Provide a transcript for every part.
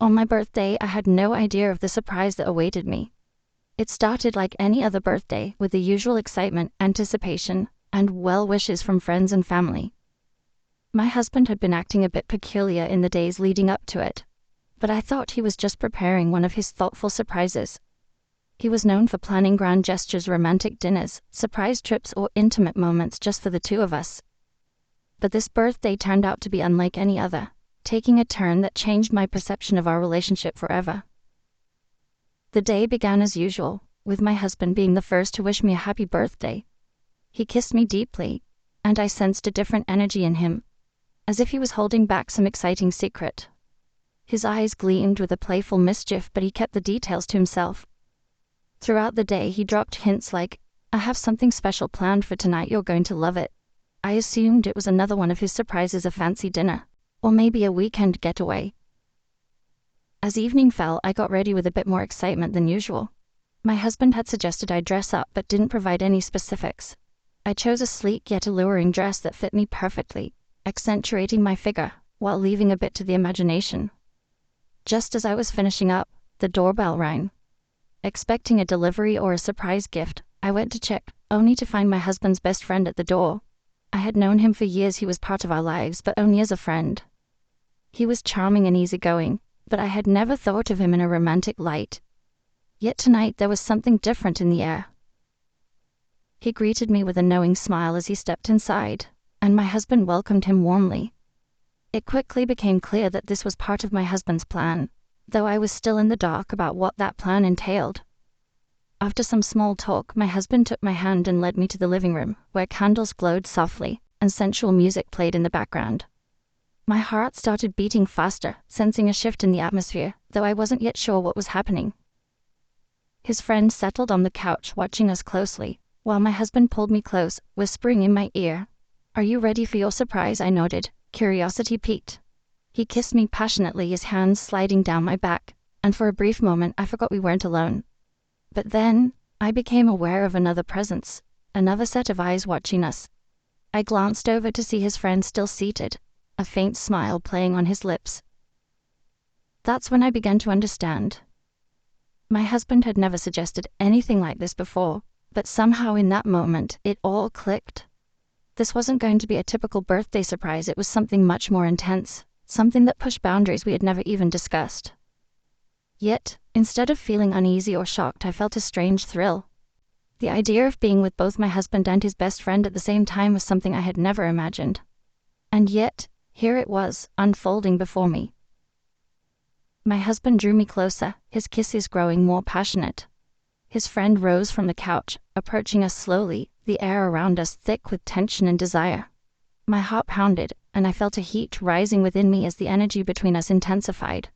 On my birthday, I had no idea of the surprise that awaited me. It started like any other birthday, with the usual excitement, anticipation, and well wishes from friends and family. My husband had been acting a bit peculiar in the days leading up to it, but I thought he was just preparing one of his thoughtful surprises. He was known for planning grand gestures, romantic dinners, surprise trips, or intimate moments just for the two of us. But this birthday turned out to be unlike any other, taking a turn that changed my perception of our relationship forever. The day began as usual, with my husband being the first to wish me a happy birthday. He kissed me deeply, and I sensed a different energy in him, as if he was holding back some exciting secret. His eyes gleamed with a playful mischief, but he kept the details to himself. Throughout the day, he dropped hints like, "I have something special planned for tonight, you're going to love it." I assumed it was another one of his surprises, a fancy dinner, or maybe a weekend getaway. As evening fell, I got ready with a bit more excitement than usual. My husband had suggested I dress up, but didn't provide any specifics. I chose a sleek yet alluring dress that fit me perfectly, accentuating my figure, while leaving a bit to the imagination. Just as I was finishing up, the doorbell rang. Expecting a delivery or a surprise gift, I went to check, only to find my husband's best friend at the door. I had known him for years, he was part of our lives, but only as a friend. He was charming and easygoing, but I had never thought of him in a romantic light. Yet tonight there was something different in the air. He greeted me with a knowing smile as he stepped inside, and my husband welcomed him warmly. It quickly became clear that this was part of my husband's plan, though I was still in the dark about what that plan entailed. After some small talk, my husband took my hand and led me to the living room, where candles glowed softly and sensual music played in the background. My heart started beating faster, sensing a shift in the atmosphere, though I wasn't yet sure what was happening. His friend settled on the couch, watching us closely, while my husband pulled me close, whispering in my ear, "Are you ready for your surprise?" I nodded, curiosity piqued. He kissed me passionately, his hands sliding down my back, and for a brief moment I forgot we weren't alone. But then, I became aware of another presence, another set of eyes watching us. I glanced over to see his friend still seated, a faint smile playing on his lips. That's when I began to understand. My husband had never suggested anything like this before, but somehow in that moment, it all clicked. This wasn't going to be a typical birthday surprise, it was something much more intense, something that pushed boundaries we had never even discussed. Yet, instead of feeling uneasy or shocked, I felt a strange thrill. The idea of being with both my husband and his best friend at the same time was something I had never imagined. And yet, here it was, unfolding before me. My husband drew me closer, his kisses growing more passionate. His friend rose from the couch, approaching us slowly, the air around us thick with tension and desire. My heart pounded, and I felt a heat rising within me as the energy between us intensified.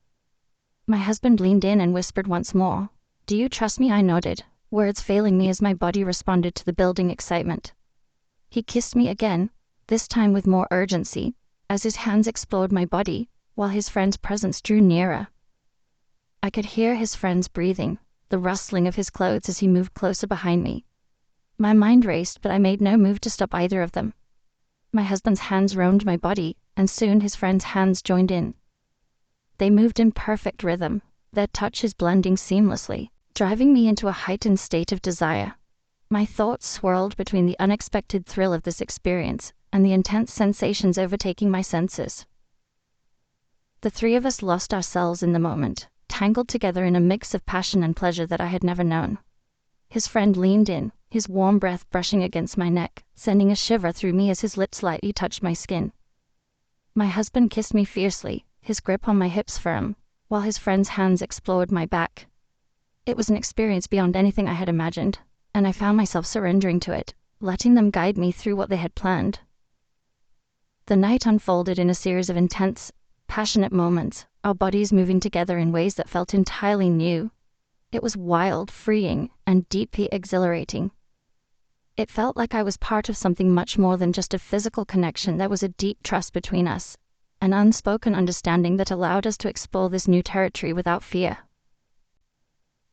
My husband leaned in and whispered once more, "Do you trust me?" I nodded, words failing me as my body responded to the building excitement. He kissed me again, this time with more urgency, as his hands explored my body, while his friend's presence drew nearer. I could hear his friend's breathing, the rustling of his clothes as he moved closer behind me. My mind raced, but I made no move to stop either of them. My husband's hands roamed my body, and soon his friend's hands joined in. They moved in perfect rhythm, their touches blending seamlessly, driving me into a heightened state of desire. My thoughts swirled between the unexpected thrill of this experience and the intense sensations overtaking my senses. The three of us lost ourselves in the moment, tangled together in a mix of passion and pleasure that I had never known. His friend leaned in, his warm breath brushing against my neck, sending a shiver through me as his lips lightly touched my skin. My husband kissed me fiercely, his grip on my hips firm, while his friend's hands explored my back. It was an experience beyond anything I had imagined, and I found myself surrendering to it, letting them guide me through what they had planned. The night unfolded in a series of intense, passionate moments, our bodies moving together in ways that felt entirely new. It was wild, freeing, and deeply exhilarating. It felt like I was part of something much more than just a physical connection. There was a deep trust between us, an unspoken understanding that allowed us to explore this new territory without fear.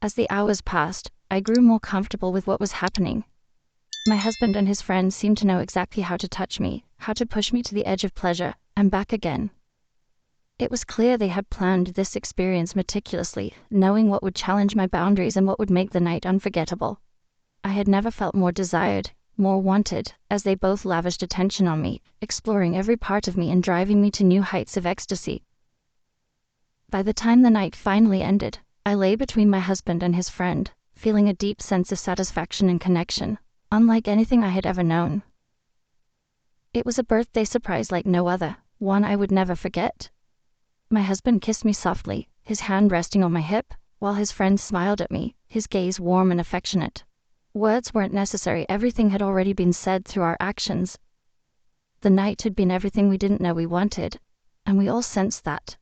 As the hours passed, I grew more comfortable with what was happening. My husband and his friend seemed to know exactly how to touch me, how to push me to the edge of pleasure, and back again. It was clear they had planned this experience meticulously, knowing what would challenge my boundaries and what would make the night unforgettable. I had never felt more desired, more wanted, as they both lavished attention on me, exploring every part of me and driving me to new heights of ecstasy. By the time the night finally ended, I lay between my husband and his friend, feeling a deep sense of satisfaction and connection, unlike anything I had ever known. It was a birthday surprise like no other, one I would never forget. My husband kissed me softly, his hand resting on my hip, while his friend smiled at me, his gaze warm and affectionate. Words weren't necessary, everything had already been said through our actions. The night had been everything we didn't know we wanted, and we all sensed that.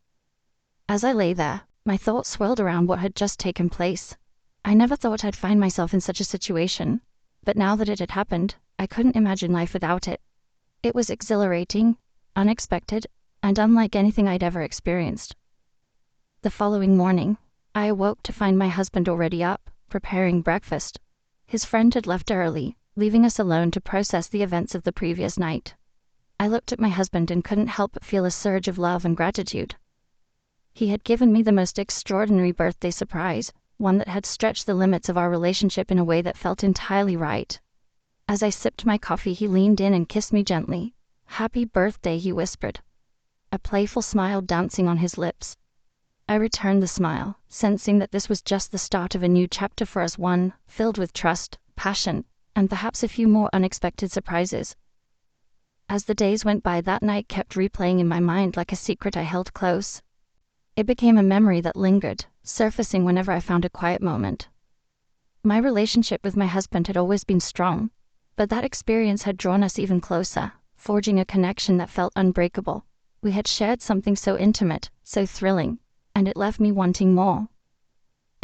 As I lay there, my thoughts swirled around what had just taken place. I never thought I'd find myself in such a situation, but now that it had happened, I couldn't imagine life without it. It was exhilarating, unexpected, and unlike anything I'd ever experienced. The following morning, I awoke to find my husband already up, preparing breakfast. His friend had left early, leaving us alone to process the events of the previous night. I looked at my husband and couldn't help but feel a surge of love and gratitude. He had given me the most extraordinary birthday surprise, one that had stretched the limits of our relationship in a way that felt entirely right. As I sipped my coffee, he leaned in and kissed me gently. "Happy birthday," he whispered, a playful smile dancing on his lips. I returned the smile, sensing that this was just the start of a new chapter for us, one filled with trust, passion, and perhaps a few more unexpected surprises. As the days went by, that night kept replaying in my mind like a secret I held close. It became a memory that lingered, surfacing whenever I found a quiet moment. My relationship with my husband had always been strong, but that experience had drawn us even closer, forging a connection that felt unbreakable. We had shared something so intimate, so thrilling, and it left me wanting more.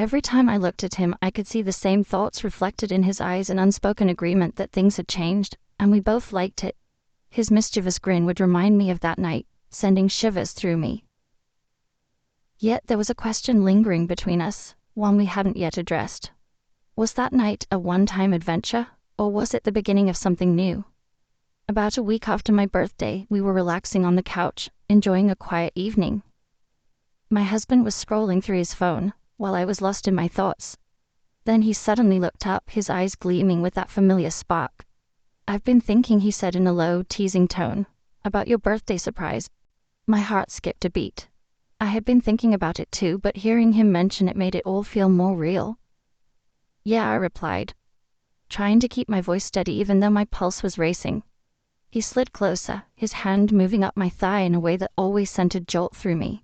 Every time I looked at him, I could see the same thoughts reflected in his eyes, an unspoken agreement that things had changed, and we both liked it. His mischievous grin would remind me of that night, sending shivers through me. Yet there was a question lingering between us, one we hadn't yet addressed. Was that night a one-time adventure, or was it the beginning of something new? About a week after my birthday, we were relaxing on the couch, enjoying a quiet evening. My husband was scrolling through his phone, while I was lost in my thoughts. Then he suddenly looked up, his eyes gleaming with that familiar spark. "I've been thinking," he said in a low, teasing tone, "about your birthday surprise." My heart skipped a beat. I had been thinking about it too, but hearing him mention it made it all feel more real. "Yeah," I replied, trying to keep my voice steady even though my pulse was racing. He slid closer, his hand moving up my thigh in a way that always sent a jolt through me.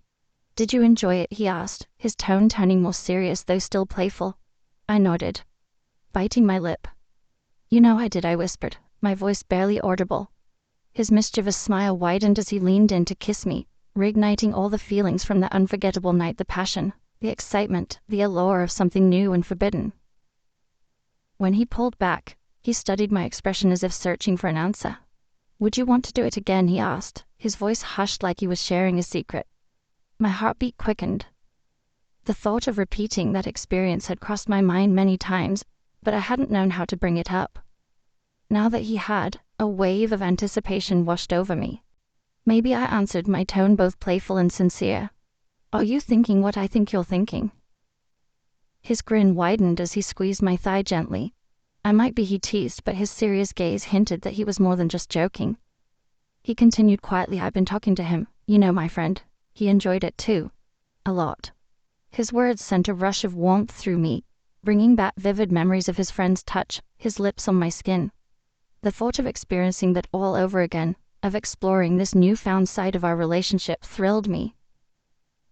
"Did you enjoy it?" he asked, his tone turning more serious though still playful. I nodded, biting my lip. "You know I did," I whispered, my voice barely audible. His mischievous smile widened as he leaned in to kiss me, reigniting all the feelings from that unforgettable night, the passion, the excitement, the allure of something new and forbidden. When he pulled back, he studied my expression as if searching for an answer. "Would you want to do it again?" he asked, his voice hushed like he was sharing a secret. My heartbeat quickened. The thought of repeating that experience had crossed my mind many times, but I hadn't known how to bring it up. Now that he had, a wave of anticipation washed over me. Maybe I answered, my tone both playful and sincere. "Are you thinking what I think you're thinking?" His grin widened as he squeezed my thigh gently. I might be, he teased, but his serious gaze hinted that he was more than just joking. He continued quietly, "I've been talking to him. You know, my friend. He enjoyed it too. A lot." His words sent a rush of warmth through me, bringing back vivid memories of his friend's touch, his lips on my skin. The thought of experiencing that all over again, of exploring this newfound side of our relationship, thrilled me.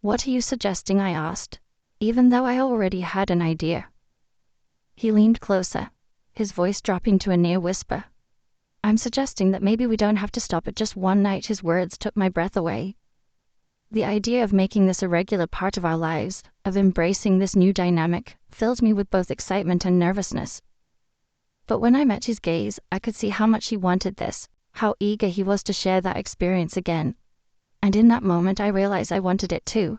"What are you suggesting?" I asked, even though I already had an idea. He leaned closer, his voice dropping to a near whisper. "I'm suggesting that maybe we don't have to stop at just one night." His words took my breath away. The idea of making this a regular part of our lives, of embracing this new dynamic, filled me with both excitement and nervousness. But when I met his gaze, I could see how much he wanted this, how eager he was to share that experience again. And in that moment I realized I wanted it too.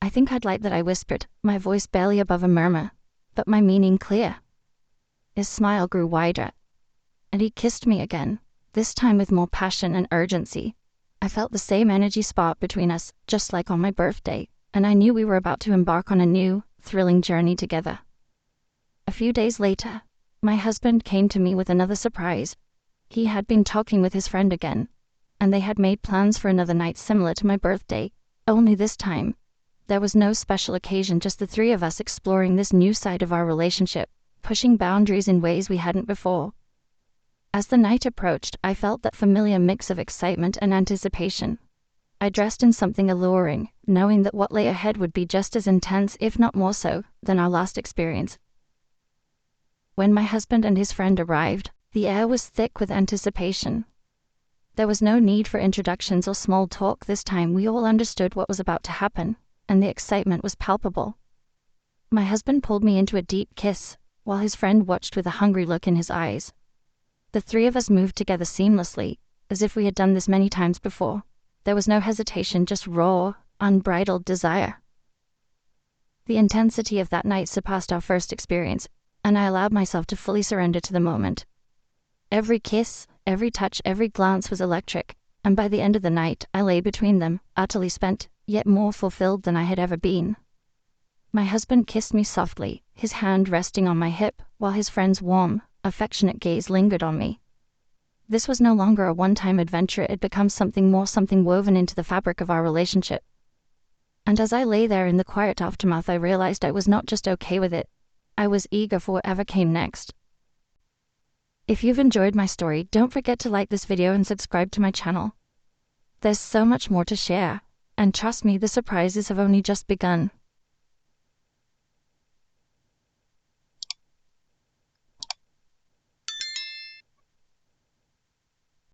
"I think I'd like that," I whispered, my voice barely above a murmur, but my meaning clear. His smile grew wider, and he kissed me again, this time with more passion and urgency. I felt the same energy spark between us, just like on my birthday, and I knew we were about to embark on a new, thrilling journey together. A few days later, my husband came to me with another surprise. He had been talking with his friend again, and they had made plans for another night similar to my birthday, only this time there was no special occasion, just the three of us exploring this new side of our relationship, pushing boundaries in ways we hadn't before. As the night approached, I felt that familiar mix of excitement and anticipation. I dressed in something alluring, knowing that what lay ahead would be just as intense, if not more so, than our last experience. When my husband and his friend arrived, the air was thick with anticipation. There was no need for introductions or small talk this time. We all understood what was about to happen, and the excitement was palpable. My husband pulled me into a deep kiss, while his friend watched with a hungry look in his eyes. The three of us moved together seamlessly, as if we had done this many times before. There was no hesitation, just raw, unbridled desire. The intensity of that night surpassed our first experience, and I allowed myself to fully surrender to the moment. Every kiss, every touch, every glance was electric, and by the end of the night, I lay between them, utterly spent, yet more fulfilled than I had ever been. My husband kissed me softly, his hand resting on my hip, while his friend's warm, affectionate gaze lingered on me. This was no longer a one-time adventure. It had become something more, something woven into the fabric of our relationship. And as I lay there in the quiet aftermath, I realized I was not just okay with it. I was eager for whatever came next. If you've enjoyed my story, don't forget to like this video and subscribe to my channel. There's so much more to share, and trust me, the surprises have only just begun.